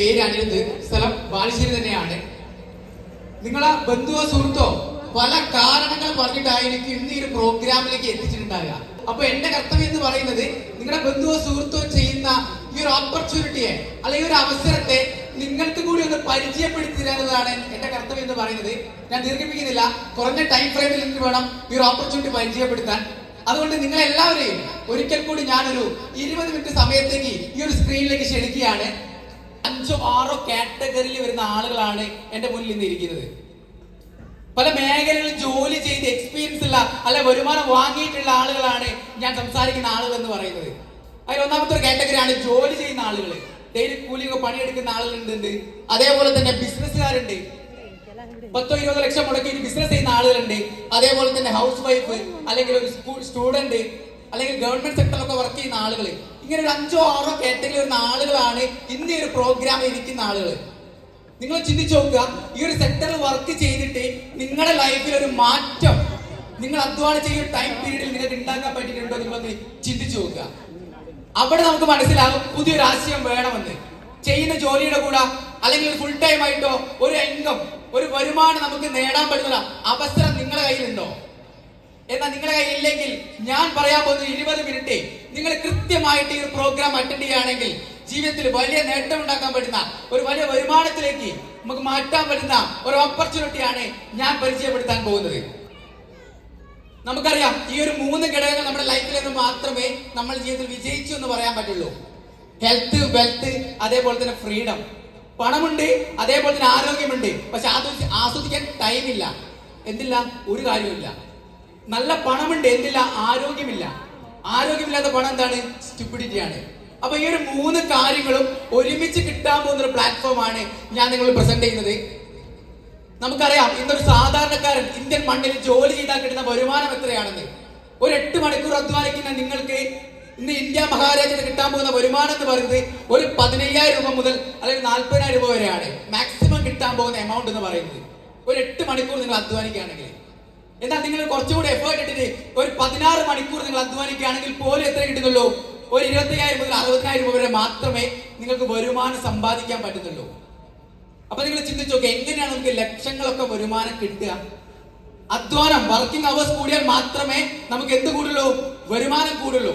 പേര് അനിരുദ്ധ്, സ്ഥലം ബാലുശ്ശേരി തന്നെയാണ്. നിങ്ങളെ ബന്ധുവോ സുഹൃത്തോ പല കാരണങ്ങൾ പറഞ്ഞിട്ടായിരിക്കും ഇന്ന് ഈ ഒരു പ്രോഗ്രാമിലേക്ക് എത്തിച്ചിട്ടുണ്ടാകുക. അപ്പൊ എന്റെ കർത്തവ്യം എന്ന് പറയുന്നത് നിങ്ങളുടെ ബന്ധുവോ സുഹൃത്തോ ചെയ്യുന്ന ഈ ഒരു ഓപ്പർച്യൂണിറ്റിയെ അല്ലെങ്കിൽ ഒരു അവസരത്തെ നിങ്ങൾക്ക് കൂടി ഒന്ന് പരിചയപ്പെടുത്തി തരാവുന്നതാണ് എന്റെ കർത്തവ്യം എന്ന് പറയുന്നത്. ഞാൻ ദീർഘിപ്പിക്കുന്നില്ല, കുറഞ്ഞ ടൈം ഫ്രെയിമിൽ എനിക്ക് വേണം ഈ ഒരു ഓപ്പർച്യൂണിറ്റി പരിചയപ്പെടുത്താൻ. അതുകൊണ്ട് നിങ്ങൾ എല്ലാവരെയും ഒരിക്കൽ കൂടി ഞാനൊരു 20 മിനിറ്റ് സമയത്തേക്ക് ഈ ഒരു സ്ക്രീനിലേക്ക് ക്ഷണിക്കുകയാണ്. 5 or 6 കാറ്റഗറിയിൽ വരുന്ന ആളുകളാണ് എന്റെ മുന്നിൽ ഇന്ന് ഇരിക്കുന്നത്. പല മേഖലകളിൽ ജോലി ചെയ്ത് എക്സ്പീരിയൻസ് ഉള്ള അല്ല വരുമാനം വാങ്ങിയിട്ടുള്ള ആളുകളാണ് ഞാൻ സംസാരിക്കുന്ന ആളുകൾ എന്ന് പറയുന്നത്. അതിൽ ഒന്നാമത്തെ ഒരു കാറ്റഗറിയാണ് ജോലി ചെയ്യുന്ന ആളുകൾ. ഡെയിലി കൂലിയൊക്കെ പണിയെടുക്കുന്ന ആളുകളുണ്ട്. അതേപോലെ തന്നെ ബിസിനസ്സുകാരുണ്ട്. 10-20 ലക്ഷം മുടക്കി ബിസിനസ് ചെയ്യുന്ന ആളുകളുണ്ട്. അതേപോലെ തന്നെ ഹൗസ് വൈഫ് അല്ലെങ്കിൽ ഒരു സ്റ്റുഡന്റ് അല്ലെങ്കിൽ ഗവൺമെന്റ് സെക്ടറിലൊക്കെ വർക്ക് ചെയ്യുന്ന ആളുകൾ. ഇങ്ങനെ ഒരു 5 or 6 കാറ്റഗറി വരുന്ന ആളുകളാണ് ഇന്ന് ഒരു പ്രോഗ്രാമിൽ ഇരിക്കുന്ന ആളുകൾ. നിങ്ങൾ ചിന്തിച്ചു നോക്കുക, ഈ ഒരു സെക്ടറിൽ വർക്ക് ചെയ്തിട്ട് നിങ്ങളുടെ ലൈഫിൽ ഒരു മാറ്റം നിങ്ങൾ അധ്വാനിച്ച ഈ ടൈം പീരീഡിൽ നിങ്ങൾക്ക് ഉണ്ടാക്കാൻ പറ്റിയിട്ടുണ്ടോ നിങ്ങളൊന്ന് ചിന്തിച്ചു നോക്കുക. അവിടെ നമുക്ക് മനസ്സിലാകും പുതിയൊരു ആശയം വേണമെന്ന്. ചെയ്യുന്ന ജോലിയുടെ കൂടെ അല്ലെങ്കിൽ ഒരു ഫുൾ ടൈം ആയിട്ടോ ഒരു ഇൻകം, ഒരു വരുമാനം നമുക്ക് നേടാൻ പറ്റുന്ന അവസരം നിങ്ങളുടെ കയ്യിലുണ്ടോ? എന്നാൽ നിങ്ങളുടെ കയ്യിലില്ലെങ്കിൽ ഞാൻ പറയാൻ പോകുന്ന 20 മിനിറ്റ് നിങ്ങൾ കൃത്യമായിട്ട് ഈ ഒരു പ്രോഗ്രാം അറ്റൻഡ് ചെയ്യുകയാണെങ്കിൽ ജീവിതത്തിൽ വലിയ നേട്ടം ഉണ്ടാക്കാൻ പറ്റുന്ന ഒരു വലിയ വരുമാനത്തിലേക്ക് നമുക്ക് മാറ്റാൻ പറ്റുന്ന ഒരു ഓപ്പർച്യൂണിറ്റിയാണ് ഞാൻ പരിചയപ്പെടുത്താൻ പോകുന്നത്. നമുക്കറിയാം ഈ ഒരു 3 ഘടകങ്ങൾ നമ്മുടെ ലൈഫിൽ നിന്ന് മാത്രമേ നമ്മൾ ജീവിതത്തിൽ വിജയിച്ചു എന്ന് പറയാൻ പറ്റുള്ളൂ. ഹെൽത്ത്, വെൽത്ത്, അതേപോലെ തന്നെ ഫ്രീഡം. പണമുണ്ട്, അതേപോലെ തന്നെ ആരോഗ്യമുണ്ട്. പക്ഷെ ആസ്വദിക്കാൻ ടൈമില്ല. എന്തില്ല? ഒരു കാര്യമില്ല. നല്ല പണമുണ്ട്, എന്തില്ല? ആരോഗ്യമില്ല. ആരോഗ്യമില്ലാത്ത പണം എന്താണ്? സ്റ്റുപ്പിഡിറ്റിയാണ്. അപ്പൊ ഈ ഒരു 3 കാര്യങ്ങളും ഒരുമിച്ച് കിട്ടാൻ പോകുന്ന ഒരു പ്ലാറ്റ്ഫോമാണ് ഞാൻ നിങ്ങൾ പ്രസന്റ് ചെയ്യുന്നത്. നമുക്കറിയാം ഇന്നൊരു സാധാരണക്കാരൻ ഇന്ത്യൻ മണ്ണിൽ ജോലി ചെയ്താൽ കിട്ടുന്ന വരുമാനം എത്രയാണെന്ന്. ഒരു 8 മണിക്കൂർ അധ്വാനിക്കുന്ന നിങ്ങൾക്ക് ഇന്ന് ഇന്ത്യ മഹാരാജ്യത്ത് കിട്ടാൻ പോകുന്ന വരുമാനം എന്ന് പറയുന്നത് ഒരു 15,000 രൂപ മുതൽ അല്ലെങ്കിൽ 40,000 രൂപ വരെയാണ് മാക്സിമം കിട്ടാൻ പോകുന്ന എമൗണ്ട് എന്ന് പറയുന്നത്. ഒരു 8 മണിക്കൂർ നിങ്ങൾ അധ്വാനിക്കുകയാണെങ്കിൽ. എന്നാൽ നിങ്ങൾ കുറച്ചുകൂടി എഫേർട്ട് ഇട്ടിട്ട് ഒരു 16 മണിക്കൂർ നിങ്ങൾ അധ്വാനിക്കുകയാണെങ്കിൽ പോലും എത്ര കിട്ടുന്നുള്ളൂ? ഒരു 25,000 മുതൽ 60,000 രൂപ വരെ മാത്രമേ നിങ്ങൾക്ക് വരുമാനം സമ്പാദിക്കാൻ പറ്റുന്നുള്ളൂ. അപ്പൊ നിങ്ങൾ ചിന്തിച്ചു നോക്കുക, എങ്ങനെയാണ് നമുക്ക് ലക്ഷങ്ങളൊക്കെ വരുമാനം കിട്ടുക? അധ്വാനം, വർക്കിംഗ് അവേഴ്സ് കൂടിയാൽ മാത്രമേ നമുക്ക് എന്ത് കൂടുള്ളൂ? വരുമാനം കൂടുള്ളൂ.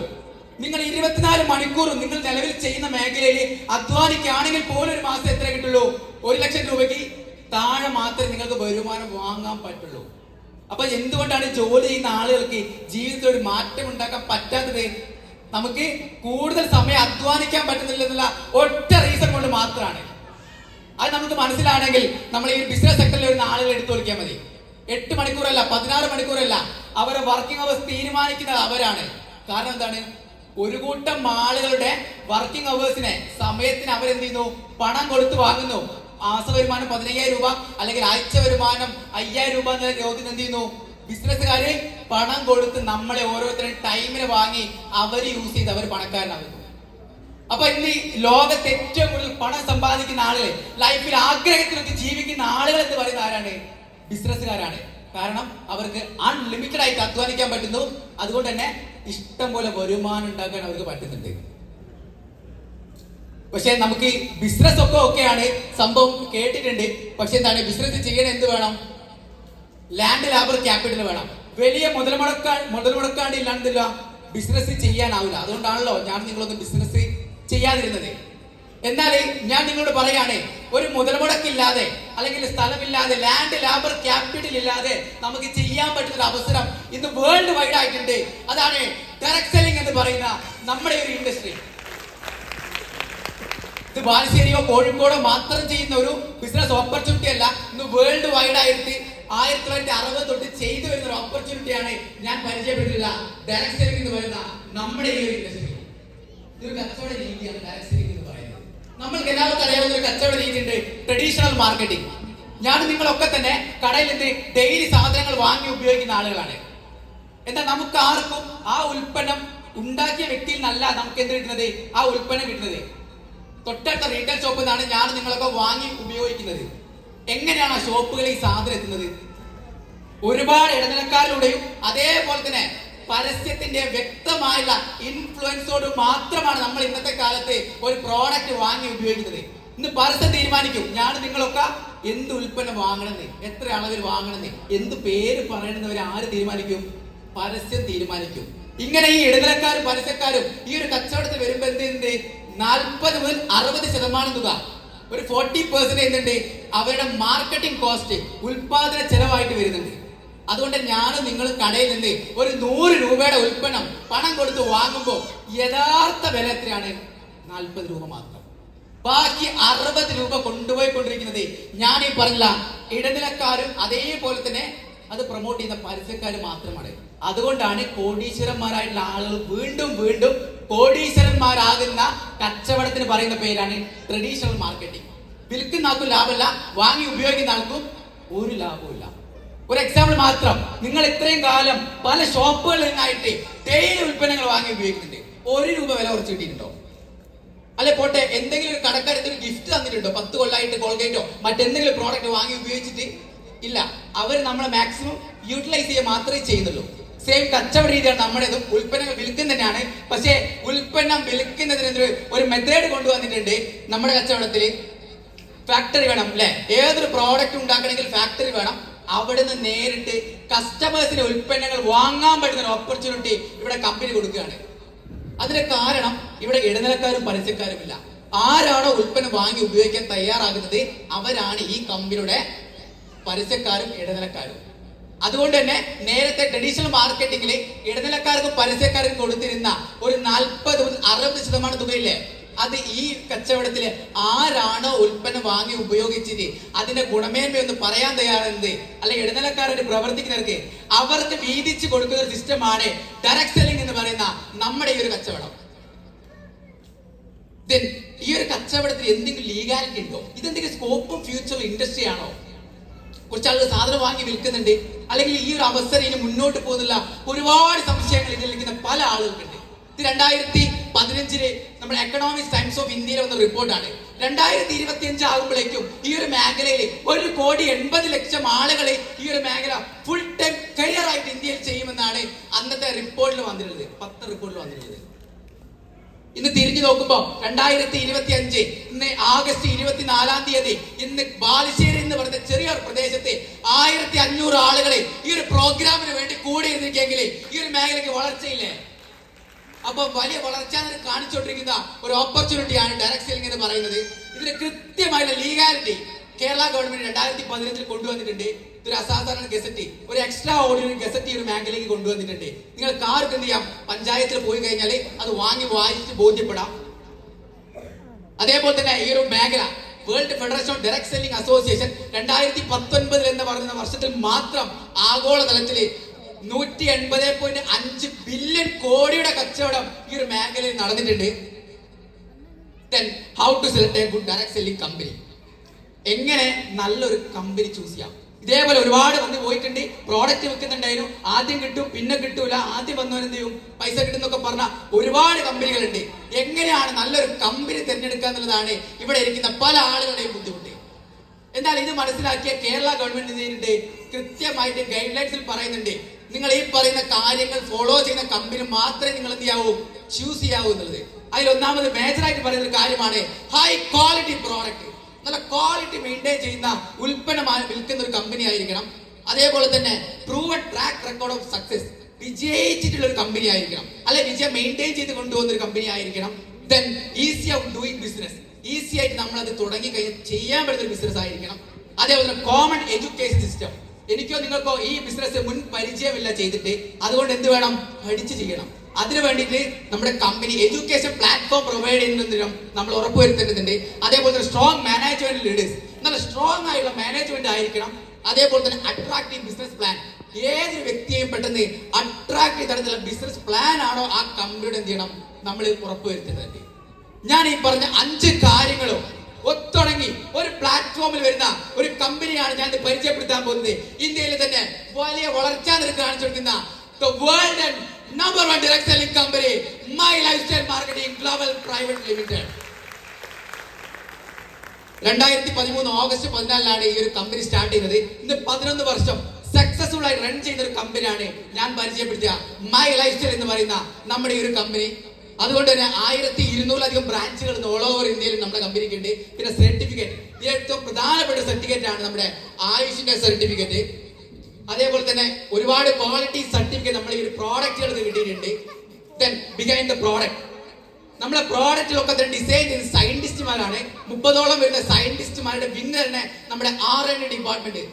നിങ്ങൾ 24 മണിക്കൂറും നിങ്ങൾ നിലവിൽ ചെയ്യുന്ന മേഖലയിൽ അധ്വാനിക്കുകയാണെങ്കിൽ പോലും ഒരു മാസം എത്ര കിട്ടുള്ളൂ? 1 ലക്ഷം രൂപയ്ക്ക് താഴെ മാത്രമേ നിങ്ങൾക്ക് വരുമാനം വാങ്ങാൻ പറ്റുള്ളൂ. അപ്പൊ എന്തുകൊണ്ടാണ് ജോലി ചെയ്യുന്ന ആളുകൾക്ക് ജീവിതത്തിൽ ഒരു മാറ്റം ഉണ്ടാക്കാൻ പറ്റാത്തത്? നമുക്ക് കൂടുതൽ സമയം അധ്വാനിക്കാൻ പറ്റുന്നില്ല എന്നുള്ള ഒറ്റ റീസൺ കൊണ്ട് മാത്രമാണ്. അത് നമുക്ക് മനസ്സിലാണെങ്കിൽ നമ്മൾ ഈ ബിസിനസ് സെക്ടറിൽ വരുന്ന ആളുകൾ എടുത്തു നോക്കിയാൽ മതി. 8 മണിക്കൂറല്ല, 16 മണിക്കൂറല്ല, അവരെ വർക്കിംഗ് അവേഴ്സ് തീരുമാനിക്കുന്നത് അവരാണ്. കാരണം എന്താണ്? ഒരു കൂട്ടം ആളുകളുടെ വർക്കിംഗ് അവേഴ്സിനെ, സമയത്തിന് അവരെന്ത് ചെയ്യുന്നു? പണം കൊടുത്ത് വാങ്ങുന്നു. മാസ വരുമാനം 15,000 രൂപ അല്ലെങ്കിൽ ആഴ്ച വരുമാനം 5,000 രൂപ എന്ന ചോദ്യം എന്ത് ചെയ്യുന്നു? ബിസിനസ്സുകാര് പണം കൊടുത്ത് നമ്മളെ ഓരോരുത്തരും ടൈമിന് വാങ്ങി അവര് യൂസ് ചെയ്ത് അവർ പണക്കാരനാകുന്നു. അപ്പൊ ഇന്ന് ലോകത്ത് ഏറ്റവും കൂടുതൽ പണം സമ്പാദിക്കുന്ന ആളുകൾ, ലൈഫിൽ ആഗ്രഹത്തിലൊക്കെ ജീവിക്കുന്ന ആളുകൾ എന്ന് പറയുന്ന ആരാണ്? ബിസിനസ്സുകാരാണ്. കാരണം അവർക്ക് അൺലിമിറ്റഡ് ആയിട്ട് അധ്വാനിക്കാൻ പറ്റുന്നു. അതുകൊണ്ട് തന്നെ ഇഷ്ടം പോലെ വരുമാനം ഉണ്ടാക്കാൻ അവർക്ക് പറ്റുന്നുണ്ട്. പക്ഷെ നമുക്ക് ബിസിനസ് ഒക്കെ ഓക്കെയാണ്, സംഭവം കേട്ടിട്ടുണ്ട്. പക്ഷെ എന്താണ്? ബിസിനസ് ചെയ്യണ എന്ത് വേണം? ലാൻഡ് ലേബർ ക്യാപിറ്റൽ വേണം. വലിയ മുതൽ മുടക്കാണ്ട് ഇല്ലാണ്ടില്ല ബിസിനസ് ചെയ്യാനാവില്ല. അതുകൊണ്ടാണല്ലോ ഞാൻ നിങ്ങളൊന്ന് ബിസിനസ് ചെയ്യാതിരുന്നത്. എന്നാൽ ഞാൻ നിങ്ങളോട് പറയാണ്, ഒരു മുതൽ മുടക്കില്ലാതെ അല്ലെങ്കിൽ സ്ഥലമില്ലാതെ ലാൻഡ് ലേബർ ക്യാപിറ്റൽ ഇല്ലാതെ നമുക്ക് ചെയ്യാൻ പറ്റുന്ന ഒരു അവസരം ഇന്ന് വേൾഡ് വൈഡ് ആയിട്ടുണ്ട്. അതാണ് ഡയറക്ട് സെല്ലിംഗ് എന്ന് പറയുന്ന നമ്മുടെ ഒരു ഇൻഡസ്ട്രി. ഇത് ബാലുശ്ശേരിയോ കോഴിക്കോടോ മാത്രം ചെയ്യുന്ന ഒരു ബിസിനസ് ഓപ്പർച്യൂണിറ്റി അല്ല. ഇന്ന് വേൾഡ് വൈഡ് ആയിട്ട് 1960 തൊട്ട് ചെയ്തു വരുന്ന ഒരു ഓപ്പർച്യൂണിറ്റിയാണ് ഞാൻ പരിചയപ്പെട്ടില്ല ഡയറക്ട് സെല്ലിംഗ് എന്ന് പറയുന്ന നമ്മുടെ ഈ ഒരു ഇൻഡസ്ട്രി. ഇതൊരു കച്ചവട രീതിയാണ് ഡയറക്ട് സെല്ലിംഗ് എന്ന് പറയുന്നത്. നമ്മൾക്ക് എല്ലാവർക്കും അറിയാവുന്ന ഒരു കച്ചവട രീതിയുണ്ട്, ട്രഡീഷണൽ മാർക്കറ്റിംഗ്. ഞാൻ നിങ്ങളൊക്കെ തന്നെ കടയിൽ നിന്ന് ഡെയിലി സാധനങ്ങൾ വാങ്ങി ഉപയോഗിക്കുന്ന ആളുകളാണ്. എന്നാൽ നമുക്ക് ആർക്കും ആ ഉൽപ്പന്നം ഉണ്ടാക്കിയ വ്യക്തിയിൽ നിന്നല്ല നമുക്ക് എന്ത് കിട്ടുന്നത്? ആ ഉൽപ്പന്നം കിട്ടുന്നത് തൊട്ടടുത്ത റീറ്റെയിൽ ഷോപ്പിൽ നിന്നാണ് ഞാൻ നിങ്ങളൊക്കെ വാങ്ങി ഉപയോഗിക്കുന്നത്. എങ്ങനെയാണ് ആ ഷോപ്പുകളിൽ ഈ സാധനം എത്തുന്നത്? ഒരുപാട് ഇടനിലക്കാരിലൂടെയും അതേപോലെ തന്നെ പരസ്യത്തിന്റെ വ്യക്തമായുള്ള ഇൻഫ്ലുവൻസോട് മാത്രമാണ് നമ്മൾ ഇന്നത്തെ കാലത്ത് ഒരു പ്രോഡക്റ്റ് വാങ്ങി ഉപയോഗിക്കുന്നത്. ഇന്ന് പരസ്യം തീരുമാനിക്കും. ഞാൻ നിങ്ങളൊക്കെ എന്ത് ഉൽപ്പന്നം വാങ്ങണമെന്ന്, എത്ര അളവിൽ വാങ്ങണമെന്ന്, എന്ത് പേര് പറയണമെന്നവർ ആര് തീരുമാനിക്കും? പരസ്യം തീരുമാനിക്കും. ഇങ്ങനെ ഈ ഇടനിലക്കാരും പരസ്യക്കാരും ഈ ഒരു കച്ചവടത്തിൽ വരുമ്പോ എന്തുണ്ട്? 40 മുതൽ 60% തുക, ഒരു 40% എന്തുണ്ട് അവരുടെ മാർക്കറ്റിംഗ് കോസ്റ്റ്, ഉൽപാദന ചെലവായിട്ട് വരുന്നുണ്ട്. അതുകൊണ്ട് ഞാനും നിങ്ങൾ കടയിൽ നിന്ന് ഒരു 100 രൂപയുടെ ഉൽപ്പന്നം പണം കൊടുത്ത് വാങ്ങുമ്പോൾ യഥാർത്ഥ വില എത്രയാണ്? 40 രൂപ മാത്രം. ബാക്കി 60 രൂപ കൊണ്ടുപോയിക്കൊണ്ടിരിക്കുന്നത് ഞാൻ ഈ പറഞ്ഞ ഇടനിലക്കാരും അതേപോലെ തന്നെ അത് പ്രൊമോട്ട് ചെയ്യുന്ന പരസ്യക്കാരും മാത്രമാണ്. അതുകൊണ്ടാണ് കോടീശ്വരന്മാരായിട്ടുള്ള ആളുകൾ വീണ്ടും വീണ്ടും കോടീശ്വരന്മാരാകുന്ന കച്ചവടത്തിന് പറയുന്ന പേരാണ് ട്രഡീഷണൽ മാർക്കറ്റിംഗ്. വിൽക്കുന്ന ആൾക്കും ലാഭമില്ല, വാങ്ങി ഉപയോഗിക്കുന്ന ആൾക്കും ഒരു ലാഭവും. ഒരു എക്സാമ്പിൾ മാത്രം, നിങ്ങൾ ഇത്രയും കാലം പല ഷോപ്പുകളിൽ നിന്നായിട്ട് ഡെയിലി ഉൽപ്പന്നങ്ങൾ വാങ്ങി ഉപയോഗിക്കുന്നുണ്ട്. 1 രൂപ വില കുറച്ച് കിട്ടിയിട്ടുണ്ടോ? അല്ലെ പോട്ടെ, എന്തെങ്കിലും ഒരു കടക്കാർ എന്തെങ്കിലും ഗിഫ്റ്റ് തന്നിട്ടുണ്ടോ? 10 കൊല്ലമായിട്ട് കോൾഗേറ്റോ മറ്റെന്തെങ്കിലും പ്രോഡക്റ്റ് വാങ്ങി ഉപയോഗിച്ചിട്ട് ഇല്ല. അവർ നമ്മളെ മാക്സിമം യൂട്ടിലൈസ് ചെയ്യുക മാത്രമേ ചെയ്യുന്നുള്ളൂ. സെയിം കച്ചവട രീതിയാണ് നമ്മുടേതും. ഉൽപ്പന്നങ്ങൾ വിൽക്കുന്ന തന്നെയാണ്. പക്ഷേ ഉൽപ്പന്നം വിൽക്കുന്നതിന് ഒരു മെത്തേഡ് കൊണ്ടുവന്നിട്ടുണ്ട് നമ്മുടെ കച്ചവടത്തിൽ. ഫാക്ടറി വേണം അല്ലെ? ഏതൊരു പ്രോഡക്റ്റ് ഉണ്ടാക്കണമെങ്കിൽ ഫാക്ടറി വേണം. അവിടുന്ന് നേരിട്ട് കസ്റ്റമേഴ്സിന് ഉൽപ്പന്നങ്ങൾ വാങ്ങാൻ പറ്റുന്ന ഒരു ഓപ്പർച്യൂണിറ്റി ഇവിടെ കമ്പനി കൊടുക്കുകയാണ്. അതിന് കാരണം ഇവിടെ ഇടനിലക്കാരും പരസ്യക്കാരും ഇല്ല. ആരാണോ ഉൽപ്പന്നം വാങ്ങി ഉപയോഗിക്കാൻ തയ്യാറാകുന്നത് അവരാണ് ഈ കമ്പനിയുടെ പരസ്യക്കാരും ഇടനിലക്കാരും. അതുകൊണ്ട് തന്നെ നേരത്തെ ട്രഡീഷണൽ മാർക്കറ്റിംഗിൽ ഇടനിലക്കാർക്കും പരസ്യക്കാർക്കും കൊടുത്തിരുന്ന ഒരു 40 മുതൽ 60% തുകയില്ലേ, അത് ഈ കച്ചവടത്തില് ആരാണോ ഉൽപ്പന്നം വാങ്ങി ഉപയോഗിച്ചത് അതിന്റെ ഗുണമേന്മയൊന്ന് പറയാൻ തയ്യാറുണ്ട് അല്ലെ ഇടനിലക്കാരുടെ പ്രവർത്തിക്കുന്നവർക്ക് അവർക്ക് വീതിച്ച് കൊടുക്കുന്ന ഒരു സിസ്റ്റമാണ് ഡയറക്ട് സെല്ലിംഗ് എന്ന് പറയുന്ന നമ്മുടെ ഈ ഒരു കച്ചവടം. ഈ ഒരു കച്ചവടത്തിൽ എന്തെങ്കിലും ലീഗാലിറ്റി ഉണ്ടോ? ഇതെന്തെങ്കിലും സ്കോപ്പ് ഫ്യൂച്ചർ ഇൻഡസ്ട്രി ആണോ? കുറച്ച് ആളുകൾ സാധനം വാങ്ങി വിൽക്കുന്നുണ്ട്, അല്ലെങ്കിൽ ഈ ഒരു അവസരം ഇനി മുന്നോട്ട് പോകുന്നില്ല. ഒരുപാട് സംശയങ്ങൾ ഇതിൽ ഇരിക്കുന്ന പല ആളുകൾക്കുണ്ട്. ഇത് 2015 നമ്മുടെ എക്കണോമിക്സ് ടൈംസ് ഓഫ് ഇന്ത്യയിലെ വന്ന റിപ്പോർട്ടാണ്. 2025 ആകുമ്പോഴേക്കും ഈ ഒരു മേഖലയിൽ 1,80,00,000 ആളുകളെ ഈ ഒരു മേഖല ഫുൾ ടൈം കരിയർ ആയിട്ട് ഇന്ത്യയിൽ ചെയ്യുമെന്നാണ് അന്നത്തെ റിപ്പോർട്ടിൽ വന്നിട്ടുള്ളത്, 10 റിപ്പോർട്ടിൽ വന്നിട്ടുള്ളത്. ഇന്ന് തിരിഞ്ഞു നോക്കുമ്പോ 2025 ഇന്ന് ആഗസ്റ്റ് 24-ാം തീയതി ഇന്ന് ബാലുശ്ശേരി എന്ന് പറഞ്ഞ ചെറിയൊരു പ്രദേശത്തെ 1500 ആളുകളെ ഈ ഒരു പ്രോഗ്രാമിന് വേണ്ടി കൂടി ഇരുന്നിരിക്കെങ്കിൽ ഈ ഒരു മേഖലയ്ക്ക് വളർച്ചയില്ലേ? അപ്പൊ വലിയ വളർച്ച കാണിച്ചുകൊണ്ടിരിക്കുന്ന ഒരു ഓപ്പർച്യൂണിറ്റിയാണ് ഡയറക്ട് സെല്ലിംഗ് എന്ന് പറയുന്നത്. ഇതിന് കൃത്യമായുള്ള ലീഗാലിറ്റി കേരള ഗവൺമെന്റ് 2015 കൊണ്ടുവന്നിട്ടുണ്ട്. ഇതൊരു അസാധാരണ ഗസറ്റ്, ഒരു എക്സ്ട്രാ ഓർഡിനറി ഗസറ്റ് ഈ ഒരു മേഖലയ്ക്ക് കൊണ്ടുവന്നിട്ടുണ്ട്. നിങ്ങൾക്ക് ആർക്കും എന്ത് ചെയ്യാം, പഞ്ചായത്തിൽ പോയി കഴിഞ്ഞാൽ അത് വാങ്ങി വായിച്ച് ബോധ്യപ്പെടാം. അതേപോലെ തന്നെ ഈ ഒരു മേഖല world federation of direct selling association 2019 എന്ന് പറയുന്ന വർഷത്തിൽ മാത്രം ആഗോളതലത്തിൽ 180.5 ബില്യൺ കോടിയുടെ കച്ചവടം ഈ ഒരു മേഖലയിൽ നടന്നിട്ടുണ്ട്. Then how to select a good direct selling company? എങ്ങനെ നല്ലൊരു കമ്പനി ചൂസ് ചെയ്യാം? ഇതേപോലെ ഒരുപാട് വന്ന് പോയിട്ടുണ്ട്. പ്രോഡക്റ്റ് വിൽക്കുന്നുണ്ടായിരുന്നു, ആദ്യം കിട്ടും പിന്നെ കിട്ടൂല, ആദ്യം വന്നവരെന്ത് ചെയ്യും, പൈസ കിട്ടുന്നൊക്കെ പറഞ്ഞ ഒരുപാട് കമ്പനികളുണ്ട്. എങ്ങനെയാണ് നല്ലൊരു കമ്പനി തിരഞ്ഞെടുക്കുക എന്നുള്ളതാണ് ഇവിടെ ഇരിക്കുന്ന പല ആളുകളുടെയും ബുദ്ധിമുട്ട്. എന്നാൽ ഇത് മനസ്സിലാക്കിയ കേരള ഗവൺമെന്റ് നേരിട്ട് കൃത്യമായിട്ട് ഗൈഡ് ലൈൻസിൽ പറയുന്നുണ്ട്, നിങ്ങൾ ഈ പറയുന്ന കാര്യങ്ങൾ ഫോളോ ചെയ്യുന്ന കമ്പനി മാത്രമേ നിങ്ങൾ എന്ത് ചെയ്യാവൂ, ചൂസ് ചെയ്യാവൂ എന്നുള്ളത്. അതിൽ ഒന്നാമത് മേജറായിട്ട് പറയുന്ന ഒരു കാര്യമാണ് ഹൈ ക്വാളിറ്റി പ്രോഡക്റ്റ്. നല്ല ക്വാളിറ്റി മെയിൻറ്റെയിൻ ചെയ്യുന്ന ഉൽപ്പന്നമായി വിൽക്കുന്ന ഒരു കമ്പനി ആയിരിക്കണം. അതേപോലെ തന്നെ proven track record of success, വിജയിച്ചിട്ടുള്ള ഒരു കമ്പനി ആയിരിക്കണം, അല്ലെ വിജയം മെയിൻറ്റെയിൻ ചെയ്ത് കൊണ്ടുപോകുന്ന ഒരു കമ്പനി ആയിരിക്കണം. Then easy of doing business, easy ആയിട്ട് നമ്മൾ അത് തുടങ്ങി കഴിഞ്ഞാൽ ചെയ്യാൻ പറ്റുന്ന ഒരു ബിസിനസ് ആയിരിക്കണം. അതേപോലെ തന്നെ കോമൺ എഡ്യൂക്കേഷൻ സിസ്റ്റം. എനിക്കോ നിങ്ങൾക്കോ ഈ ബിസിനസ് മുൻ പരിചയമില്ല ചെയ്തിട്ട്, അതുകൊണ്ട് എന്ത് വേണം, പഠിച്ച് ചെയ്യണം. അതിനു വേണ്ടിയിട്ട് നമ്മുടെ കമ്പനി എഡ്യൂക്കേഷൻ പ്ലാറ്റ്ഫോം പ്രൊവൈഡ് ചെയ്യുന്നതിനും നമ്മൾ ഉറപ്പുവരുത്തേണ്ടതുണ്ട്. അതേപോലെ തന്നെ സ്ട്രോങ് മാനേജ്മെന്റ് ലീഡേഴ്സ്, നല്ല സ്ട്രോങ് ആയിട്ടുള്ള മാനേജ്മെന്റ് ആയിരിക്കണം. അതേപോലെ തന്നെ അട്രാക്റ്റീവ് ബിസിനസ് പ്ലാൻ, ഏതൊരു വ്യക്തിയെയും പെട്ടെന്ന് അട്രാക്ട് ചെയ്ത തരത്തിലുള്ള ബിസിനസ് പ്ലാൻ ആണോ ആ കമ്പനിയുടെ എന്ത് ചെയ്യണം, നമ്മൾ ഉറപ്പുവരുത്തേണ്ടതുണ്ട്. ഞാൻ ഈ പറഞ്ഞ 5 കാര്യങ്ങളും ഒത്തുണങ്ങി ഒരു പ്ലാറ്റ്ഫോമിൽ വരുന്ന ഒരു കമ്പനിയാണ് ഞാൻ പരിചയപ്പെടുത്താൻ പോകുന്നത്. ഇന്ത്യയിൽ തന്നെ വലിയ വളർച്ചാ നിരക്ക് കാണിച്ചു കൊടുക്കുന്ന the world and number 1 direct selling company, My Lifestyle Marketing Global Private Limited. 2013 August 14-നാണ് ഈ ഒരു കമ്പനി സ്റ്റാർട്ട് ചെയ്തത്. ഇന്ന് 11 വർഷം സക്സസ്ഫുൾ ആയി റൺ ചെയ്യുന്ന ഒരു കമ്പനിയാണ് ഞാൻ പരിചയപ്പെടുത്തിയ മൈ ലൈഫ് സ്റ്റൈൽ എന്ന് പറയുന്ന നമ്മുടെ ഈ ഒരു കമ്പനി. അതുകൊണ്ട് തന്നെ 1200-ലധികം ബ്രാഞ്ചുകൾ ഓൾ ഓവർ ഇന്ത്യയിൽ നമ്മുടെ കമ്പനിക്ക് ഉണ്ട്. പിന്നെ സർട്ടിഫിക്കറ്റ്, ഇതിൽ ഏറ്റവും പ്രധാനപ്പെട്ട സർട്ടിഫിക്കറ്റ് ആണ് നമ്മുടെ ആയുഷിന്റെ സർട്ടിഫിക്കറ്റ്. അതേപോലെ തന്നെ ഒരുപാട് ക്വാളിറ്റി സർട്ടിഫിക്കറ്റ് നമ്മൾ ഈ ഒരു പ്രോഡക്റ്റുകൾക്ക് കിട്ടിയിട്ടുണ്ട്. ദെൻ ബിഹൈൻഡ് ദ പ്രോഡക്റ്റ്, നമ്മളെ പ്രോഡക്റ്റിലൊക്കെ തന്നെ ഡിസൈൻ ചെയ്ത് സയന്റിസ്റ്റുമാരാണ്. 30ഓളം വരുന്ന സയന്റിസ്റ്റുമാരുടെ വിങ് തന്നെ നമ്മുടെ R&D department,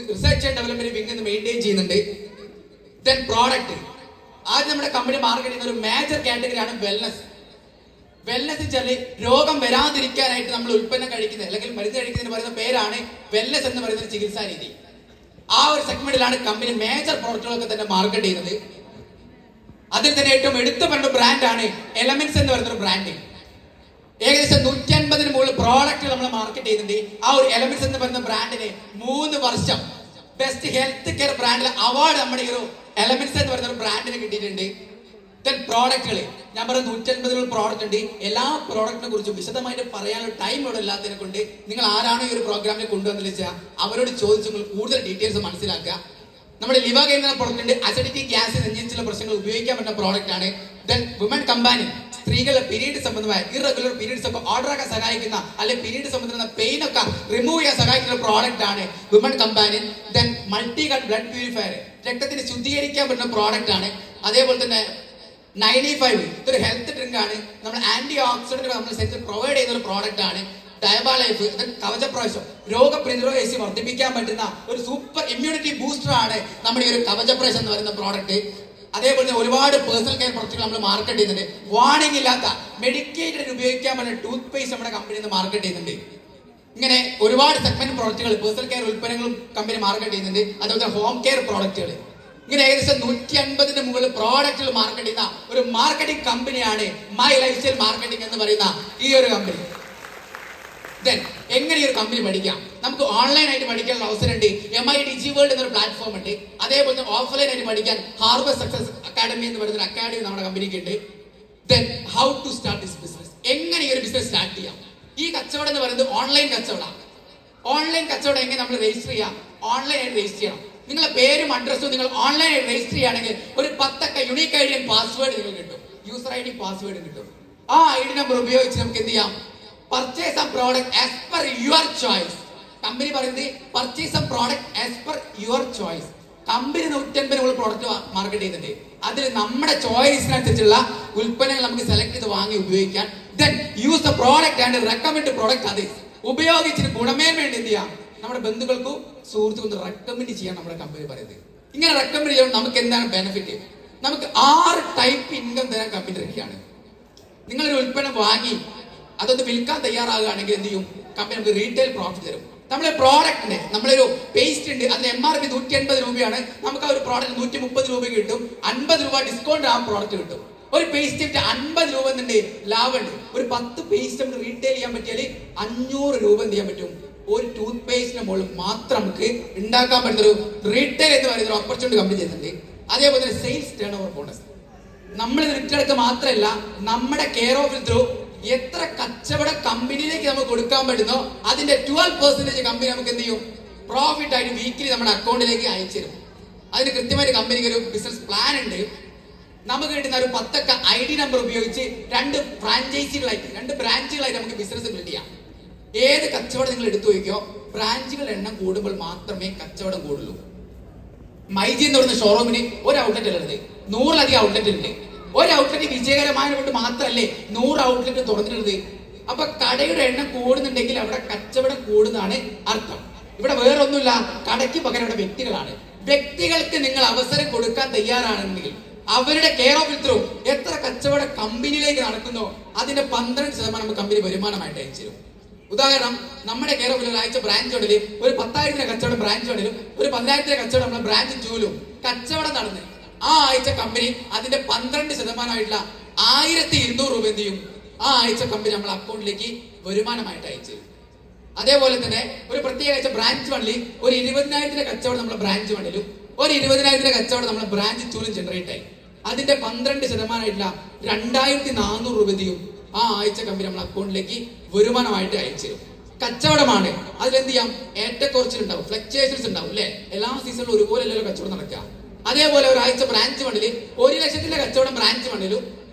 research and development wing എന്ന് മെയിൻറ്റെയിൻ ചെയ്യുന്നുണ്ട്. ദെൻ പ്രോഡക്റ്റ്, ആദ്യം നമ്മുടെ കമ്പനി മാർക്കറ്റ് ചെയ്യുന്ന ഒരു മേജർ കാറ്റഗറിയാണ് വെൽനസ്. വെൽനസ് വെച്ചാല് രോഗം വരാതിരിക്കാനായിട്ട് നമ്മൾ ഉൽപ്പന്നം കഴിക്കുന്നത് അല്ലെങ്കിൽ മരുന്ന് കഴിക്കുന്നതിന് പറയുന്ന പേരാണ് വെൽനസ് എന്ന് പറയുന്ന ഒരു ചികിത്സാ രീതി. ആ ഒരു സെഗ്മെന്റിലാണ് കമ്പനി മേജർ പ്രോഡക്റ്റുകളൊക്കെ തന്നെ മാർക്കറ്റ് ചെയ്യുന്നത്. അതിൽ തന്നെ ഏറ്റവും എടുത്തു പറഞ്ഞ ബ്രാൻഡാണ് എലമെന്റ്സ് എന്ന് പറയുന്ന ഒരു ബ്രാൻഡ്. ഏകദേശം 150-ന് മുകളിൽ പ്രോഡക്റ്റുകൾ നമ്മൾ മാർക്കറ്റ് ചെയ്യുന്നുണ്ട്. ആ ഒരു എലമെന്റ്സ് എന്ന് പറയുന്ന ബ്രാൻഡിന് 3 വർഷം ബെസ്റ്റ് ഹെൽത്ത് കെയർ ബ്രാൻഡിൽ അവാർഡ് നമ്മുടെ ഈ ഒരു എലമെന്റ്സ് എന്ന് പറയുന്ന ഒരു ബ്രാൻഡിന് കിട്ടിയിട്ടുണ്ട്. ദെൻ പ്രോഡക്റ്റുകൾ, ഞാൻ പറഞ്ഞ 150 പ്രോഡക്റ്റ് ഉണ്ട്. എല്ലാ പ്രോഡക്റ്റിനെ കുറിച്ചും വിശദമായിട്ട് പറയാനുള്ള ടൈം ഇവിടെ ഇല്ലാത്തതിനെ കൊണ്ട് നിങ്ങൾ ആരാണോ ഈ ഒരു പ്രോഗ്രാമിൽ കൊണ്ടുവന്നു വെച്ചാൽ അവരോട് ചോദിച്ച് നിങ്ങൾ കൂടുതൽ ഡീറ്റെയിൽസ് മനസ്സിലാക്കുക. നമ്മുടെ ലിവാഗൈൻ എന്ന പ്രോഡക്റ്റ് ഉണ്ട്. അസിഡിറ്റി, ഗ്യാസ് നെഞ്ചിലുള്ള പ്രശ്നങ്ങൾ ഉപയോഗിക്കാൻ പറ്റുന്ന പ്രോഡക്റ്റ് ആണ്. ദെൻ വുമൺ കമ്പാനി, സ്ത്രീകളുടെ പീരീഡ് സംബന്ധമായ ഇറഗുലർ പീരീഡ്സ് ഒക്കെ ഓർഡർ ആക്കാൻ സഹായിക്കുന്ന അല്ലെങ്കിൽ പീരീഡ് സംബന്ധമായ പെയിൻ ഒക്കെ റിമൂവ് ചെയ്യാൻ സഹായിക്കുന്ന പ്രോഡക്റ്റ് ആണ് woman കമ്പാനി. Then multi cut blood purifier, രക്തത്തിന് ശുദ്ധീകരിക്കാൻ പറ്റുന്ന പ്രോഡക്റ്റ് ആണ്. അതേപോലെ തന്നെ 95, ഇതൊരു ഹെൽത്ത് ഡ്രിങ്ക് ആണ്. നമ്മൾ ആന്റി ഓക്സിഡന്റ് നമ്മുടെ ശരീരത്തിൽ പ്രൊവൈഡ് ചെയ്യുന്ന ഒരു പ്രോഡക്റ്റ് ആണ്. ഡയബാലൈഫ്, കവചപ്രാവശ്യം, രോഗപ്രതിരോധ ശേഷി വർദ്ധിപ്പിക്കാൻ പറ്റുന്ന ഒരു സൂപ്പർ ഇമ്മ്യൂണിറ്റി ബൂസ്റ്റർ ആണ് നമ്മുടെ ഈ ഒരു കവചപ്രാവശ്യം എന്ന് പറയുന്ന പ്രോഡക്റ്റ്. അതേപോലെ തന്നെ ഒരുപാട് പേഴ്സണൽ കെയർ പ്രൊഡക്റ്റുകൾ നമ്മൾ മാർക്കറ്റ് ചെയ്യുന്നുണ്ട്. വാണിംഗ് ഇല്ലാത്ത മെഡിക്കേറ്റഡ് ഉപയോഗിക്കാൻ പറ്റുന്ന ടൂത്ത് പേസ്റ്റ് നമ്മുടെ കമ്പനിയിൽ നിന്ന് മാർക്കറ്റ് ചെയ്യുന്നുണ്ട്. ഇങ്ങനെ ഒരുപാട് സെഗ്മെന്റ് പ്രോഡക്റ്റുകൾ, പേഴ്സണൽ കെയർ ഉൽപ്പന്നങ്ങളും കമ്പനി മാർക്കറ്റ് ചെയ്യുന്നുണ്ട്. അതുപോലെ തന്നെ ഹോം കെയർ പ്രോഡക്റ്റുകൾ, ഇങ്ങനെ ഏകദേശം 150-ന് മുകളിൽ പ്രോഡക്റ്റുകൾ മാർക്കറ്റ് ചെയ്യുന്ന ഒരു മാർക്കറ്റിംഗ് കമ്പനിയാണ് മൈ ലൈഫ് സ്റ്റൈൽ മാർക്കറ്റിംഗ് എന്ന് പറയുന്ന ഈ ഒരു കമ്പനി. ദെൻ എങ്ങനെ ഈ ഒരു കമ്പനി പഠിക്കാം? നമുക്ക് ഓൺലൈൻ ആയിട്ട് പഠിക്കാനുള്ള അവസരമുണ്ട്. MIDG വേൾഡ് എന്നൊരു പ്ലാറ്റ്ഫോം ഉണ്ട്. അതേപോലെ തന്നെ ഓഫ്ലൈൻ ആയിട്ട് പഠിക്കാൻ ഹാർബർ സക്സസ് അക്കാഡമി എന്ന് പറയുന്ന അക്കാഡമി നമ്മുടെ കമ്പനിക്ക് ഉണ്ട്. Then how to start this business, എങ്ങനെ ഈ ഒരു ബിസിനസ് സ്റ്റാർട്ട് ചെയ്യാം? ഈ കച്ചവടം എന്ന് പറയുന്നത് ഓൺലൈൻ കച്ചവടമാണ്. ഓൺലൈൻ കച്ചവടം എങ്ങനെ നമ്മൾ രജിസ്റ്റർ ചെയ്യാം? ഓൺലൈൻ ആയിട്ട് രജിസ്റ്റർ ചെയ്യണം. നിങ്ങളുടെ പേരും അഡ്രസ്സും നിങ്ങൾ ഓൺലൈൻ ആയിട്ട് രജിസ്റ്റർ ചെയ്യുകയാണെങ്കിൽ ഒരു 10 യുണീക്ക് ID പാസ്വേഡ് നിങ്ങൾ കിട്ടും. യൂസർ ID പാസ്വേഡ് കിട്ടും. ആ ID നമ്പർ ഉപയോഗിച്ച് നമുക്ക് എന്ത് ചെയ്യാം? Purchase a product as per your choice. Company പറയുന്നത് purchase a product as per your choice. Company 150 product market ചെയ്യുന്നുണ്ട്. അതിൽ നമ്മുടെ ചോയ്സിനനുസരിച്ചുള്ള ഉൽപ്പന്നങ്ങൾ നമുക്ക് സെലക്ട് ചെയ്ത് വാങ്ങി ഉപയോഗിക്കാൻ. Then use the product and recommend product others. ഉപയോഗിച്ചിട്ട് ഗുണമേന്മ വേണ്ടി എന്ത് ചെയ്യാം? നമ്മുടെ ബന്ധുക്കൾക്കും സുഹൃത്തുക്കൾക്കും റെക്കമെൻഡ് ചെയ്യാൻ നമ്മുടെ കമ്പനി പറയുന്നത്. ഇങ്ങനെ റെക്കമെൻഡ് ചെയ്യുമ്പോൾ നമുക്ക് എന്താണ് ബെനിഫിറ്റ്? നമുക്ക് 6 ടൈപ്പ് ഇൻകം തരാൻ കമ്പനി ഇരിക്കുകയാണ്. നിങ്ങളൊരു ഉൽപ്പന്നം വാങ്ങി അതൊന്ന് വിൽക്കാൻ തയ്യാറാകുകയാണെങ്കിൽ എന്ത് ചെയ്യും? കമ്പനി നമുക്ക് റീറ്റെയിൽ പ്രോഫിറ്റ് തരും. നമ്മളെ പ്രോഡക്റ്റിന്, നമ്മളൊരു പേസ്റ്റ് ഉണ്ട്, അതിന് MRP 180 രൂപയാണ്. നമുക്ക് ആ ഒരു പ്രോഡക്റ്റ് 130 രൂപയ്ക്ക് കിട്ടും. 50 രൂപ ഡിസ്കൗണ്ട് ആ പ്രോഡക്റ്റ് കിട്ടും. ഒരു പേസ്റ്റ് 50 രൂപ എന്നുണ്ട് ലാഭമുണ്ട്. ഒരു 10 പേസ്റ്റ് നമുക്ക് റീറ്റെയിൽ ചെയ്യാൻ പറ്റിയാൽ 500 രൂപ എന്ത് ചെയ്യാൻ പറ്റും? ഒരു ടൂത്ത് പേസ്റ്റിന് മുകളിൽ മാത്രം നമുക്ക് ഉണ്ടാക്കാൻ പറ്റുന്ന ഒരു റീറ്റെയിൽ എന്ന് പറയുന്ന ഒരു ഓപ്പർച്യൂണിറ്റി കമ്പനി ചെയ്യുന്നുണ്ട്. അതേപോലെ തന്നെ സെയിൽസ് ടേൺ ഓവർ ബോണസ്. നമ്മൾ വിറ്റെടുക്കുക മാത്രമല്ല, നമ്മുടെ കെയർ ഓഫ് ത്രൂ എത്ര കച്ചവട കമ്പനിയിലേക്ക് നമുക്ക് കൊടുക്കാൻ പറ്റുന്നോ അതിന്റെ 12% കമ്പനി നമുക്ക് എന്ത് ചെയ്യും? പ്രോഫിറ്റ് ആയിട്ട് വീക്കിലി നമ്മുടെ അക്കൗണ്ടിലേക്ക് അയച്ചു തരും. അതിന് കൃത്യമായിട്ട് കമ്പനിക്ക് ഒരു ബിസിനസ് പ്ലാൻ ഉണ്ട്. നമുക്ക് കിട്ടുന്ന ഒരു 10 ID നമ്പർ ഉപയോഗിച്ച് 2 ഫ്രാഞ്ചൈസികളായിട്ട്, 2 ബ്രാഞ്ചുകളായിട്ട് നമുക്ക് ബിസിനസ് ബിൽഡ് ചെയ്യാം. ഏത് കച്ചവടം നിങ്ങൾ എടുത്തു നോക്കിയോ, ബ്രാഞ്ചുകളുടെ എണ്ണം കൂടുമ്പോൾ മാത്രമേ കച്ചവടം കൂടുള്ളൂ. മൈജി എന്ന് പറയുന്ന ഷോറൂമിന് ഒരു ഔട്ട്ലെറ്റ് ഉള്ളത്, 100-ലധികം ഔട്ട്ലെറ്റ് ഉണ്ട്. ഒരു ഔട്ട്ലെറ്റ് വിജയകരമായത് കൊണ്ട് മാത്രമല്ലേ 100 ഔട്ട്ലെറ്റ് തുറന്നിട്ടുള്ളത്. അപ്പൊ കടയുടെ എണ്ണം കൂടുന്നുണ്ടെങ്കിൽ അവിടെ കച്ചവടം കൂടുന്നതാണ് അർത്ഥം. ഇവിടെ വേറെ ഒന്നുമില്ല, കടയ്ക്ക് പകരം ഇവിടെ വ്യക്തികളാണ്. വ്യക്തികൾക്ക് നിങ്ങൾ അവസരം കൊടുക്കാൻ തയ്യാറാണെങ്കിൽ അവരുടെ കെയർ ഓഫ് ത്രൂ എത്ര കച്ചവട കമ്പനിയിലേക്ക് നടക്കുന്നോ അതിന്റെ 12% നമുക്ക് കമ്പനി വരുമാനമായിട്ട് അയച്ചു തരും. ഉദാഹരണം, നമ്മുടെ കെയർ ഓഫ് ഒരാഴ്ച ബ്രാഞ്ച് ഉണ്ടെങ്കിലും ഒരു 10,000 കച്ചവടം ബ്രാഞ്ച് ഉണ്ടെങ്കിലും ഒരു 10,000 കച്ചവടം നമ്മുടെ ബ്രാഞ്ച് ജോലും കച്ചവടം നടന്ന് ആ ആഴ്ച കമ്പനി അതിന്റെ 12% 1200 രൂപ എന്ത് ചെയ്യും? ആ ആഴ്ച കമ്പനി നമ്മുടെ അക്കൗണ്ടിലേക്ക് വരുമാനമായിട്ട് അയച്ചു തരും. അതേപോലെ തന്നെ ഒരു പ്രത്യേക ആഴ്ച ബ്രാഞ്ച് വണ്ടിൽ ഒരു 20,000 കച്ചവടം നമ്മുടെ ബ്രാഞ്ച് വണ്ടിലും ഒരു 20,000 കച്ചവടം നമ്മുടെ ബ്രാഞ്ച് ടൂലും ജനറേറ്റ് ആയി. അതിന്റെ 12% 2,400 രൂപ എന്ത് ചെയ്യും? ആ ആഴ്ച കമ്പനി നമ്മുടെ അക്കൗണ്ടിലേക്ക് വരുമാനമായിട്ട് അയച്ചു തരും. കച്ചവടമാണ്, അതിലെന്ത് ചെയ്യാം? ഏറ്റക്കുറച്ചിലുണ്ടാവും, ഫ്ലക്ച്വേഷൻസ് ഉണ്ടാവും അല്ലെ? എല്ലാ സീസണിലും ഒരുപോലെ അല്ലല്ലോ കച്ചവടം നടക്കുക. അതേപോലെ ഒരാഴ്ച ബ്രാഞ്ച് വണ്ടിൽ 1 ലക്ഷത്തിന്റെ കച്ചവടം ബ്രാഞ്ച് വണ്ടിലും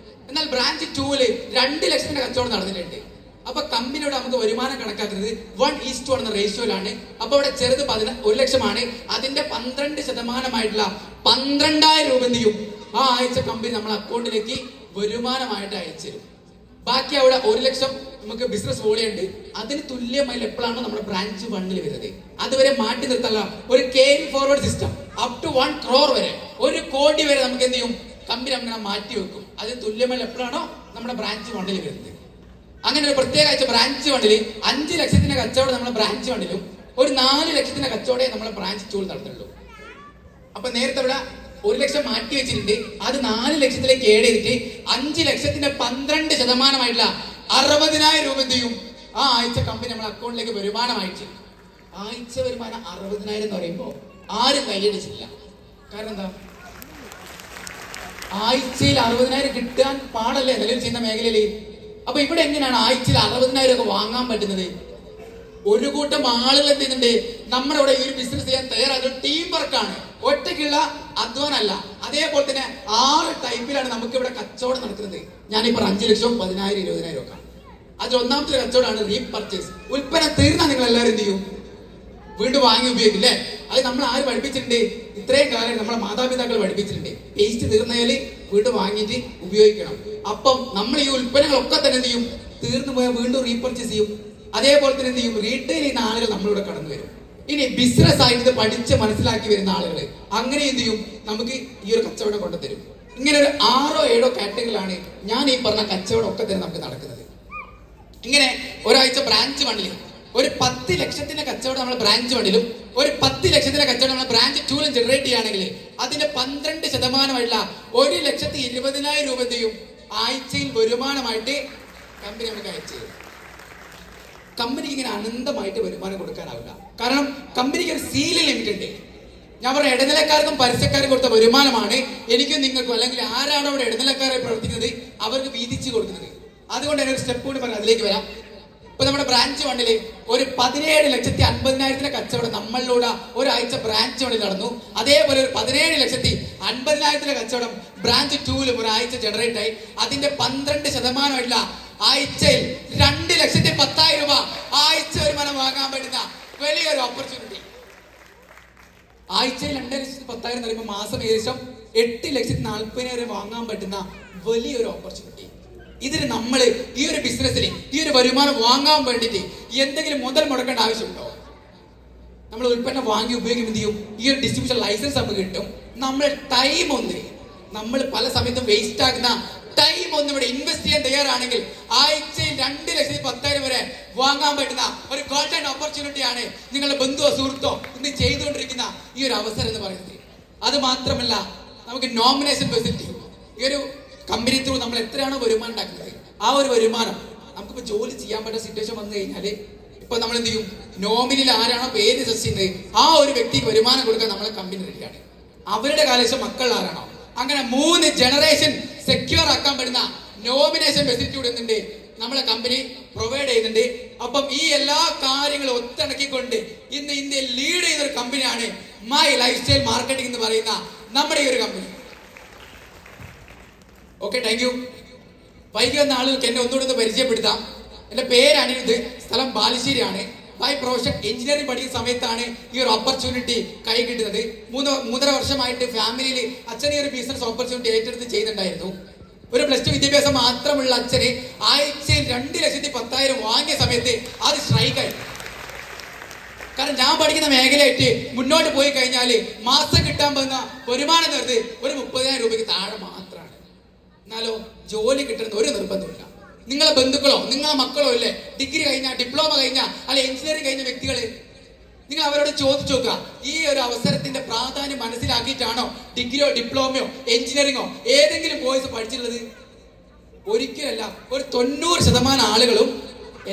എന്നാൽ ബ്രാഞ്ച് 2-ല് 2 ലക്ഷത്തിന്റെ കച്ചവടം നടന്നിട്ടുണ്ട്. അപ്പൊ കമ്പനിയോട് നമുക്ക് വരുമാനം കണക്കാക്കുന്നത് 1:1 എന്ന റേഷ്യോയിലാണ്. അപ്പൊ ഇവിടെ ചെറുത് 1 ലക്ഷമാണ്. അതിന്റെ 12% 12,000 രൂപ എന്ത് ചെയ്യും ആ ആഴ്ച കമ്പനി നമ്മളെ അക്കൗണ്ടിലേക്ക് വരുമാനമായിട്ട് അയച്ചു തരും. ബാക്കി അവിടെ 1 ലക്ഷം നമുക്ക് ബിസിനസ് വോളിയുണ്ട്. അതിന് തുല്യമായി എപ്പോഴാണ് നമ്മുടെ ബ്രാഞ്ച് 1-ൽ വരുന്നത് അതുവരെ മാറ്റി നിർത്താനുള്ള ഒരു carry forward system up to 1 crore വരെ 1 കോടി വരെ നമുക്ക് എന്ത് ചെയ്യും കമ്പനി അങ്ങനെ മാറ്റി വെക്കും. അതിന് തുല്യമായി എപ്പോഴാണോ നമ്മുടെ ബ്രാഞ്ച് 1-ൽ വരുന്നത്. അങ്ങനെ ഒരു പ്രത്യേക ആഴ്ച ബ്രാഞ്ച് 1-ൽ 5 ലക്ഷത്തിന്റെ കച്ചവടം നമ്മുടെ ബ്രാഞ്ച് 1-ലും ഒരു 4 ലക്ഷത്തിന്റെ കച്ചവടമേ നമ്മളെ ബ്രാഞ്ച് 2-ൽ നടത്തുള്ളൂ. അപ്പൊ നേരത്തെ ഇവിടെ 1 ലക്ഷം മാറ്റി വെച്ചിട്ടുണ്ട്. അത് 4 ലക്ഷത്തിലേക്ക് ഏഡ് ചെയ്തിട്ട് 5 ലക്ഷത്തിന്റെ 12% 60,000 രൂപ എന്ത് ചെയ്യും ആ ആഴ്ച കമ്പനി നമ്മുടെ അക്കൗണ്ടിലേക്ക് വരുമാനമായിട്ട്. ആഴ്ച വരുമാനം 60,000 എന്ന് പറയുമ്പോൾ ആരും കൈയടിച്ചില്ല. കാരണം എന്താ, ആഴ്ചയിൽ 60,000 കിട്ടാൻ പാടല്ലേ നിലവിൽ ചെയ്യുന്ന മേഖലയിൽ. അപ്പൊ ഇവിടെ എങ്ങനെയാണ് ആഴ്ചയിൽ 60,000 ഒക്കെ വാങ്ങാൻ പറ്റുന്നത്? ഒരു കൂട്ടം ആളുകൾ എന്തുന്നുണ്ട് നമ്മുടെ ഇവിടെ ഈ ഒരു ബിസിനസ് ചെയ്യാൻ തയ്യാറായ ടീം വർക്കാണ്, ഒറ്റയ്ക്കുള്ള അധ്വാനമല്ല. അതേപോലെ തന്നെ 6 ടൈപ്പിലാണ് നമുക്ക് ഇവിടെ കച്ചവടം നടക്കുന്നത്. ഞാനിപ്പോ 5 ലക്ഷം 10,000 20,000 ഒക്കെ. അതിൽ ഒന്നാമത്തെ കച്ചവടമാണ് റീപർച്ചേസ്. ഉൽപ്പന്നം തീർന്നാൽ നിങ്ങൾ എല്ലാവരും എന്ത് ചെയ്യും വീണ്ടും വാങ്ങി ഉപയോഗിക്കും അല്ലേ? അത് നമ്മൾ ആര് പഠിപ്പിച്ചിട്ടുണ്ട്? ഇത്രയും കാലം നമ്മളെ മാതാപിതാക്കൾ പഠിപ്പിച്ചിട്ടുണ്ട്. പേസ്റ്റ് തീർന്നാല് വീണ്ടും വാങ്ങിയിട്ട് ഉപയോഗിക്കണം. അപ്പം നമ്മൾ ഈ ഉൽപ്പന്നങ്ങളൊക്കെ തന്നെ എന്ത് ചെയ്യും തീർന്നു പോയാൽ വീണ്ടും റീപർച്ചേസ് ചെയ്യും. അതേപോലെ തന്നെ എന്ത് ചെയ്യും റീറ്റെയിൽ ചെയ്യുന്ന ആളുകൾ നമ്മളിവിടെ കടന്നു വരും. ഇനി ബിസിനസ് ആയിട്ട് പഠിച്ച് മനസ്സിലാക്കി വരുന്ന ആളുകൾ അങ്ങനെ എന്ത് ചെയ്യും നമുക്ക് ഈ ഒരു കച്ചവടം കൊണ്ടുതരും. ഇങ്ങനെ ഒരു 6-7 കാറ്റഗറിയിലാണ് ഞാൻ ഈ പറഞ്ഞ കച്ചവടം ഒക്കെ തന്നെ നമുക്ക് നടക്കുന്നത്. ഇങ്ങനെ ഒരാഴ്ച ബ്രാഞ്ച് 1-ൽ ഒരു 10 ലക്ഷത്തിന്റെ കച്ചവടം നമ്മൾ ബ്രാഞ്ച് 1-ലും ഒരു 10 ലക്ഷത്തിന്റെ കച്ചവടം നമ്മൾ ബ്രാഞ്ച് 2-ലും ജനറേറ്റ് ചെയ്യുകയാണെങ്കിൽ അതിന്റെ 12% 1,20,000 രൂപ എന്ത് ചെയ്യും ആഴ്ചയിൽ വരുമാനമായിട്ട് കമ്പനി നമുക്ക് അയച്ചു തരും. കമ്പനിക്ക് ഇങ്ങനെ അനന്തമായിട്ട് വരുമാനം കൊടുക്കാനാവില്ല. കാരണം കമ്പനിക്ക് ഒരു സീലിംഗ് ലിമിറ്റ് ഉണ്ട്. ഞാൻ പറഞ്ഞ ഇടനിലക്കാർക്കും പരസ്യക്കാർക്കും കൊടുത്ത വരുമാനമാണ് എനിക്കും നിങ്ങൾക്കും അല്ലെങ്കിൽ ആരാണോ അവിടെ ഇടനിലക്കാരായി പ്രവർത്തിക്കുന്നത് അവർക്ക് വീതിച്ചു കൊടുക്കുന്നത്. അതുകൊണ്ട് തന്നെ ഒരു സ്റ്റെപ്പ് കൂടി പറയാം, അതിലേക്ക് വരാം. ഇപ്പൊ നമ്മുടെ ബ്രാഞ്ച് 1-ൽ ഒരു 17,50,000 കച്ചവടം നമ്മളിലൂടെ ഒരാഴ്ച ബ്രാഞ്ച് 1-ൽ നടന്നു. അതേപോലെ ഒരു 17,50,000 കച്ചവടം ബ്രാഞ്ച് 2-ലും ഒരാഴ്ച ജനറേറ്റ് ആയി. അതിന്റെ 12% ആഴ്ചയിൽ 2,10,000 രൂപ ആഴ്ച വരുമാനം വാങ്ങാൻ പറ്റുന്ന വലിയൊരു ഓപ്പർച്യൂണിറ്റി. ആഴ്ചയിൽ 2,10,000 എന്ന് പറയുമ്പോൾ മാസം ഏകദേശം 8,40,000 വാങ്ങാൻ പറ്റുന്ന വലിയൊരു ഓപ്പർച്യൂണിറ്റി. ഇതിന് നമ്മൾ ഈ ഒരു ബിസിനസ്സിൽ ഈ ഒരു വരുമാനം വാങ്ങാൻ വേണ്ടിയിട്ട് എന്തെങ്കിലും മുതൽ മുടക്കേണ്ട ആവശ്യമുണ്ടോ? നമ്മൾ ഉൽപ്പന്നം വാങ്ങി ഉപയോഗിക്കുമ്പോൾ എന്ത് ചെയ്യും ഈ ഒരു ഡിസ്ട്രിബ്യൂഷൻ ലൈസൻസ് നമുക്ക് കിട്ടും. നമ്മൾ ടൈം നമ്മൾ പല സമയത്തും വേസ്റ്റ് ആക്കുന്ന ടൈം ഇവിടെ ഇൻവെസ്റ്റ് ചെയ്യാൻ തയ്യാറാണെങ്കിൽ ആഴ്ചയിൽ 2,10,000 വരെ വാങ്ങാൻ പറ്റുന്ന ഒരു ഗോൾഡൻ ഓപ്പർച്യൂണിറ്റിയാണ് നിങ്ങളുടെ ബന്ധുവോ സുഹൃത്തോ ഇന്ന് ചെയ്തുകൊണ്ടിരിക്കുന്ന ഈ ഒരു അവസരം എന്ന് പറയുന്നത്. അത് മാത്രമല്ല നമുക്ക് നോമിനേഷൻ ഫെസിലിറ്റി ഈ ഒരു കമ്പനി ത്രൂ നമ്മൾ എത്രയാണോ വരുമാനം ഉണ്ടാക്കുന്നത് ആ ഒരു വരുമാനം നമുക്കിപ്പോ ജോലി ചെയ്യാൻ പറ്റുന്ന സിറ്റുവേഷൻ വന്നു കഴിഞ്ഞാല് ഇപ്പൊ നമ്മൾ എന്ത് ചെയ്യും നോമിനിൽ ആരാണോ പേര് സജസ്റ്റ് ചെയ്യുന്നത് ആ ഒരു വ്യക്തിക്ക് വരുമാനം കൊടുക്കാൻ നമ്മളെ കമ്പനി റെഡിയാണ്. അവരുടെ കാലശം മക്കൾ ആരാണോ അങ്ങനെ 3 ജനറേഷൻ സെക്യൂർ ആക്കാൻ പറ്റുന്ന നോമിനേഷൻ ഫെസിലിറ്റി കൂടെ എന്തുണ്ട് നമ്മളെ കമ്പനി പ്രൊവൈഡ് ചെയ്യുന്നുണ്ട്. അപ്പം ഈ എല്ലാ കാര്യങ്ങളും ഒത്തിണക്കിക്കൊണ്ട് ഇന്ന് ഇന്ത്യയിൽ ലീഡ് ചെയ്യുന്ന ഒരു കമ്പനിയാണ് മൈ ലൈഫ് സ്റ്റൈൽ മാർക്കറ്റിംഗ് എന്ന് പറയുന്ന നമ്മുടെ ഈ ഒരു കമ്പനി. Okay, thank you. വൈകി വന്ന ആളുകൾക്ക് എന്നെ ഒന്നുകൂടെ പരിചയപ്പെടുത്താം. എന്റെ പേര് അനിരുദ്ധ്, സ്ഥലം ബാലുശ്ശേരിയാണ്. ബൈ പ്രൊഫഷൻ എഞ്ചിനീയറിംഗ് പഠിക്കുന്ന സമയത്താണ് ഈ ഒരു ഓപ്പർച്യൂണിറ്റി കൈ കിട്ടുന്നത്. 3.5 വർഷമായിട്ട് ഫാമിലിയിൽ അച്ഛനെ ഒരു ബിസിനസ് ഓപ്പർച്യൂണിറ്റി ഏറ്റെടുത്ത് ചെയ്യുന്നുണ്ടായിരുന്നു. ഒരു +2 വിദ്യാഭ്യാസം മാത്രമുള്ള അച്ഛന് ആഴ്ചയിൽ 2,10,000 വാങ്ങിയ സമയത്ത് അത് സ്ട്രൈക്കായി. കാരണം ഞാൻ പഠിക്കുന്ന മേഖലയായിട്ട് മുന്നോട്ട് പോയി കഴിഞ്ഞാൽ മാസം കിട്ടാൻ പോകുന്ന വരുമാനം നേരത്തെ ഒരു 30,000 രൂപയ്ക്ക് താഴെ മാത്രമാണ്. എന്നാലോ ജോലി കിട്ടുന്ന ഒരു നിർബന്ധമില്ല. നിങ്ങളെ ബന്ധുക്കളോ നിങ്ങളെ മക്കളോ ഇല്ലേ ഡിഗ്രി കഴിഞ്ഞ ഡിപ്ലോമ കഴിഞ്ഞ അല്ലെ എഞ്ചിനീയറിംഗ് കഴിഞ്ഞ വ്യക്തികള് നിങ്ങൾ അവരോട് ചോദിച്ചു നോക്കുക ഈ ഒരു അവസരത്തിന്റെ പ്രാധാന്യം മനസ്സിലാക്കിയിട്ടാണോ ഡിഗ്രിയോ ഡിപ്ലോമയോ എഞ്ചിനീയറിംഗോ ഏതെങ്കിലും കോഴ്സ് പഠിച്ചിട്ടുള്ളത്? ഒരിക്കലല്ല. ഒരു 90% ആളുകളും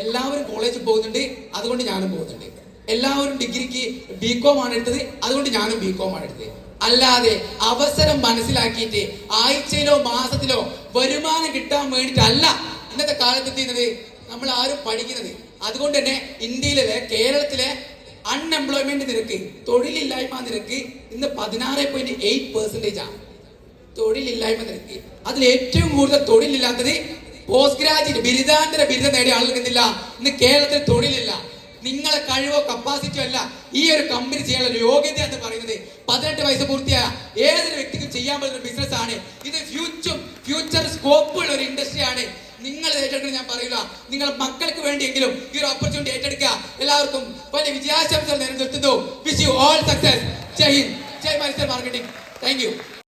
എല്ലാവരും കോളേജിൽ പോകുന്നുണ്ട്, അതുകൊണ്ട് ഞാനും പോകുന്നുണ്ട്. എല്ലാവരും ഡിഗ്രിക്ക് ബികോം ആണ് എടുത്തത്, അതുകൊണ്ട് ഞാനും ബികോം ആണ് എടുത്തത്. അല്ലാതെ അവസരം മനസ്സിലാക്കിയിട്ട് ആഴ്ചയിലോ മാസത്തിലോ വരുമാനം കിട്ടാൻ വേണ്ടിയിട്ടല്ല ഇന്നത്തെ കാലത്ത് എത്തുന്നത് നമ്മൾ ആരും പഠിക്കുന്നത്. അതുകൊണ്ട് തന്നെ ഇന്ത്യയിലെ കേരളത്തിലെ അൺഎംപ്ലോയ്മെന്റ് നിരക്ക് തൊഴിലില്ലായ്മ നിരക്ക് ഇന്ന് 16.8% ആണ്. തൊഴിലില്ലായ്മ നിരക്ക്. അതിൽ ഏറ്റവും കൂടുതൽ തൊഴിലില്ലാത്തത് പോസ്റ്റ് ഗ്രാജുവേറ്റ് ബിരുദാന്തര ബിരുദം നേടിയ ആളുകൾക്ക് എന്തില്ല? ഇന്ന് കേരളത്തിൽ തൊഴിലില്ല. നിങ്ങളെ കഴിവോ കപ്പാസിറ്റിയോ അല്ല ഈ ഒരു കമ്പനി ചെയ്യാനുള്ള യോഗ്യത എന്ന് പറയുന്നത്. 18 വയസ്സ് പൂർത്തിയായ ഏതൊരു വ്യക്തിക്കും ചെയ്യാൻ പറ്റുന്ന ബിസിനസ് ആണ് ഇത്. ഫ്യൂച്ചർ സ്കോപ്പുള്ള ഒരു ഇൻഡസ്ട്രിയാണ്. നിങ്ങൾ ഏറ്റെടുക്കണം. ഞാൻ പറയില്ല, നിങ്ങളുടെ മക്കൾക്ക് വേണ്ടിയെങ്കിലും ഈ ഒരു ഓപ്പർച്യൂണിറ്റി ഏറ്റെടുക്കുക. എല്ലാവർക്കും വലിയ വിജയാശംസകൾ നേരിടുന്നു. Wish you all success. Jai Hind, Jai Matsar marketing. Thank U.